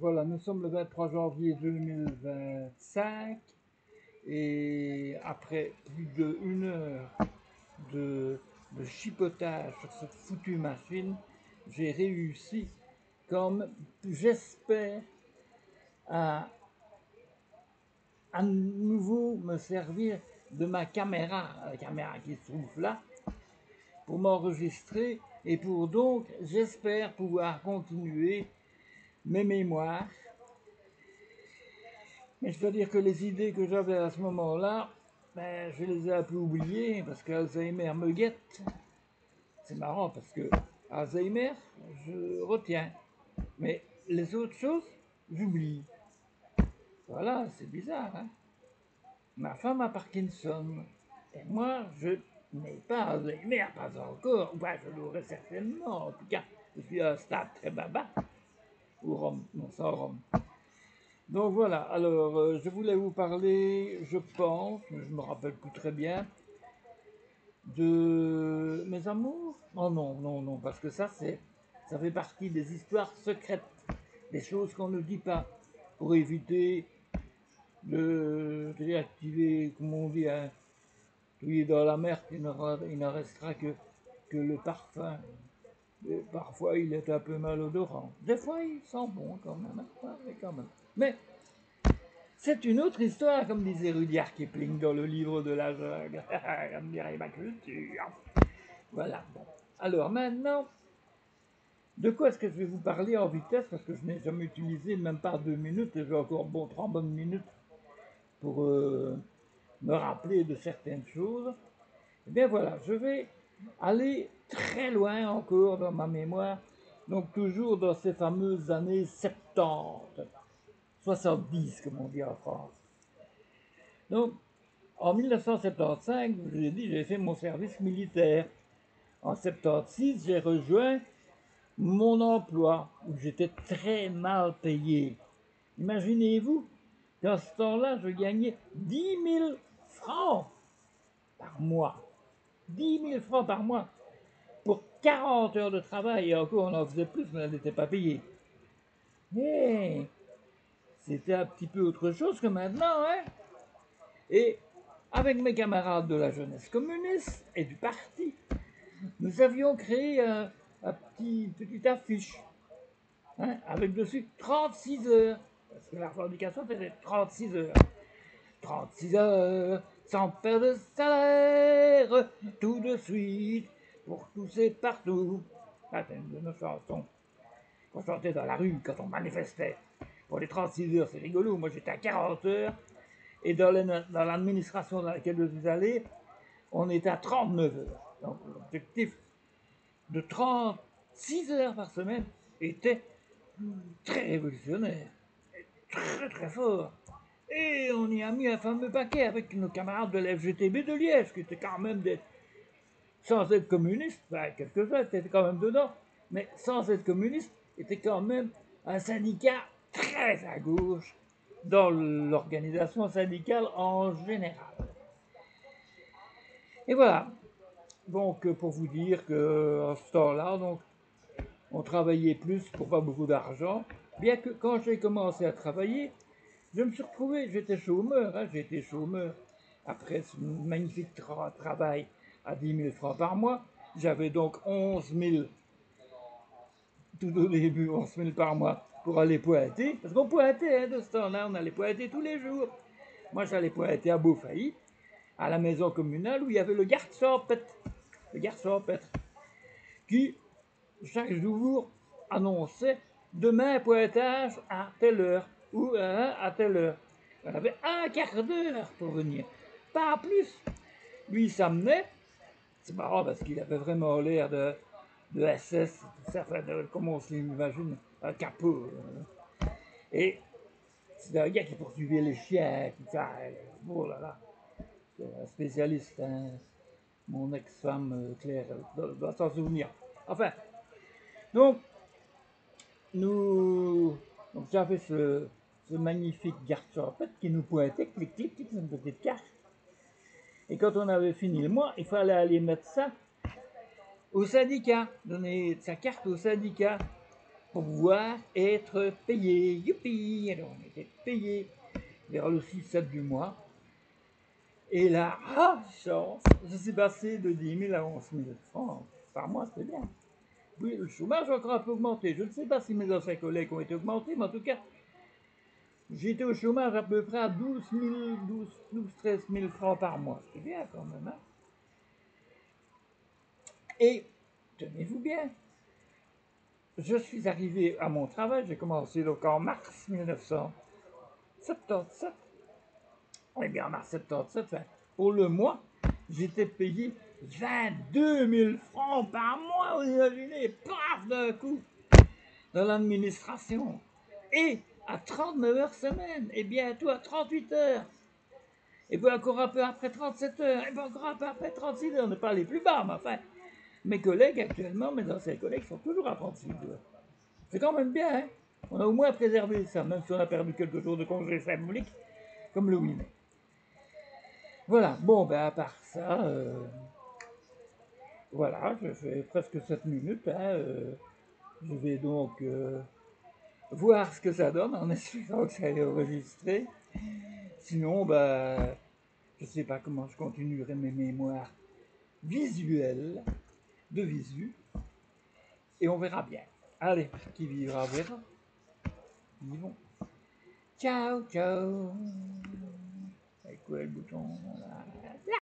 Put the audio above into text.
Voilà, nous sommes le 23 janvier 2025 et après plus d'une heure de, de chipotage sur cette foutue machine, j'ai réussi, comme j'espère, à à nouveau me servir de ma caméra, la caméra qui se trouve là, pour m'enregistrer et pour donc, j'espère, pouvoir continuer mes mémoires. Mais je dois dire que les idées que j'avais à ce moment-là, ben, je les ai un peu oubliées parce qu'Alzheimer me guette. C'est marrant parce que Alzheimer, je retiens. Mais les autres choses, j'oublie. Voilà, c'est bizarre, hein. Ma femme a Parkinson. Et moi, je n'ai pas Alzheimer, pas encore. Enfin, je l'aurai certainement. En tout cas, je suis à un stade très bas, ou Rome, non, sans Rome. Donc voilà, alors je voulais vous parler, je pense, mais je me rappelle plus très bien, de mes amours. Oh non, non, non, parce que ça fait partie des histoires secrètes, des choses qu'on ne dit pas, pour éviter de réactiver, comme on dit, hein, tout dans la mer, il n'en restera que le parfum. Et parfois il est un peu malodorant. Des fois il sent bon quand même, hein, ouais, mais quand même. Mais c'est une autre histoire, comme disait Rudyard Kipling dans le livre de la jungle. Comme dirait ma culture. Voilà. Bon. Alors maintenant, de quoi est-ce que je vais vous parler en vitesse? Parce que je n'ai jamais utilisé même pas 2 minutes et j'ai encore bon 3 bonnes minutes pour me rappeler de certaines choses. Eh bien voilà, je vais aller très loin encore dans ma mémoire. Donc toujours dans ces fameuses années 70, 70 comme on dit en France. Donc en 1975, je vous ai dit, j'ai fait mon service militaire. En 76, j'ai rejoint mon emploi où j'étais très mal payé. Imaginez-vous qu'à ce temps-là, je gagnais 10 000 francs par mois. 10 000 francs par mois pour 40 heures de travail. Et encore, on en faisait plus, mais elle n'était pas payée. Mais c'était un petit peu autre chose que maintenant, hein. Et avec mes camarades de la jeunesse communiste et du parti, nous avions créé un petite affiche, hein, avec dessus 36 heures. Parce que la revendication faisait 36 heures. 36 heures, sans perdre de salaire, tout de suite, pour tous et partout. C'est une de nos chansons qu'on chantait dans la rue quand on manifestait. Pour les 36 heures, c'est rigolo. Moi, j'étais à 40 heures. Et dans l'administration dans laquelle je suis allé, on était à 39 heures. Donc, l'objectif de 36 heures par semaine était très révolutionnaire, très très fort. Et on y a mis un fameux paquet avec nos camarades de la FGTB de Liège, qui étaient quand même des, sans être communistes, ben, quelques-uns étaient quand même dedans, mais sans être communistes, étaient quand même un syndicat très à gauche dans l'organisation syndicale en général. Et voilà, donc pour vous dire qu'à ce temps-là, donc, on travaillait plus pour pas beaucoup d'argent, bien que quand j'ai commencé à travailler, je me suis retrouvé, j'étais chômeur, hein, j'étais chômeur. Après ce magnifique travail à 10 000 francs par mois, j'avais donc 11 000, tout au début, 11 000 par mois pour aller pointer. Parce qu'on pointait, hein, de ce temps-là, on allait pointer tous les jours. Moi, j'allais pointer à Beaufailly, à la maison communale où il y avait le garde champêtre. Le garde champêtre, qui, chaque jour, annonçait demain pointage à telle heure ou à telle heure. On avait un quart d'heure pour venir, pas plus. Lui, il s'amenait. C'est marrant parce qu'il avait vraiment l'air de SS, tout ça, enfin, comme on s'imagine, un capot. Et c'était un gars qui poursuivait les chiens, tout ça. Oh là là, c'est un spécialiste, hein. Mon ex-femme, Claire, doit s'en souvenir. Enfin, donc, donc j'avais ce magnifique garde champêtre qui nous pointait, clic, clic, clic, une petite carte. Et quand on avait fini le mois, il fallait aller mettre ça au syndicat, donner sa carte au syndicat. pour pouvoir être payé. Youpi! Alors on était payé vers le 6-7 du mois. Et là, ah, chance, je suis passé de 10 000 à 11 000 francs par mois, c'est bien. Oui, le chômage a encore un peu augmenté. Je ne sais pas si mes anciens collègues ont été augmentés, mais en tout cas, j'étais au chômage à peu près à 13 000 francs par mois. C'est bien quand même. Hein? Et, tenez-vous bien, je suis arrivé à mon travail, j'ai commencé donc en mars 1977. Eh bien, en mars 77, pour le mois, j'étais payé 22 000 francs par mois, vous imaginez, paf, d'un coup, dans l'administration. Et à 39 heures semaine, et bientôt à 38 heures. Et puis encore un peu après 37 heures, et puis encore un peu après 36 heures, on n'est pas les plus bas, mais enfin, mes collègues actuellement, mes anciens collègues sont toujours à 36 heures. C'est quand même bien, hein. On a au moins préservé ça, même si on a perdu quelques jours de congé symbolique, comme le 8 mai. Voilà, bon, ben à part ça, voilà, je fais presque 7 minutes, hein, je vais donc voir ce que ça donne en espérant que ça ait enregistré. Sinon, ben, je sais pas comment je continuerai mes mémoires visuelles, de visu, et on verra bien. Allez, qui vivra verra. Vivons. Ciao, ciao. Avec quoi le bouton? Voilà.